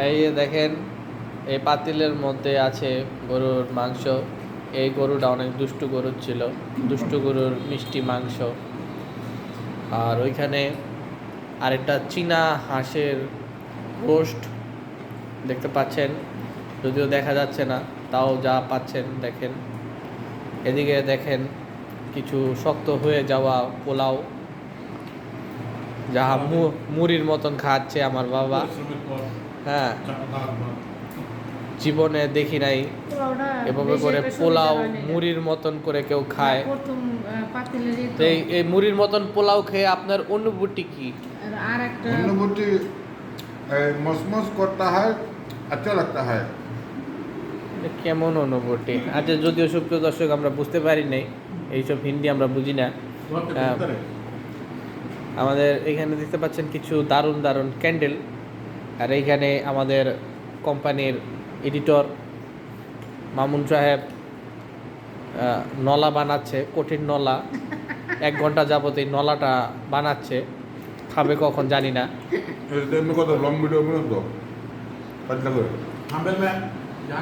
এই যে দেখেন, এই পাতিলের মধ্যে আছে গরুর মাংস। এই গরুটা অনেক দুষ্টু গরুর ছিল, দুষ্টু গরুর মিষ্টি মাংস। আর ওইখানে আরেকটা চীনা হাঁসের রোস্ট দেখতে পাচ্ছেন, যদিও দেখা যাচ্ছে না, তাও যা পাচ্ছেন দেখেন। এদিকে দেখেন কিছু শক্ত হয়ে যাওয়া পোলাও, যা মুড়ির মতন খাচ্ছে আমার বাবা। হ্যাঁ, জীবনে দেখি নাই এভাবে করে পোলাও মুড়ির মতন করে কেউ খায়। তো এই মুড়ির মতন পোলাও খেয়ে আপনার অনুভূতি কি? অনুভূতি মসমস করতা হয়, আচ্ছা লাগতা হয়। কেমন অনুভূতি? আচ্ছা, যদিও সুপ্রিয় দর্শক আমরা বুঝতে পারি নাই, এইসব হিন্দি আমরা বুঝি না। আমাদের এখানে দেখতে পাচ্ছেন কিছু দারুণ দারুণ ক্যান্ডেল। আর এইখানে আমাদের কোম্পানির এডিটর মামুন সাহেব নলা বানাচ্ছে, কঠিন নলা। 1 ঘন্টা যাবত এই নলাটা বানাচ্ছে, খাবে কখন জানি না। কত লং ভিডিও বানাতো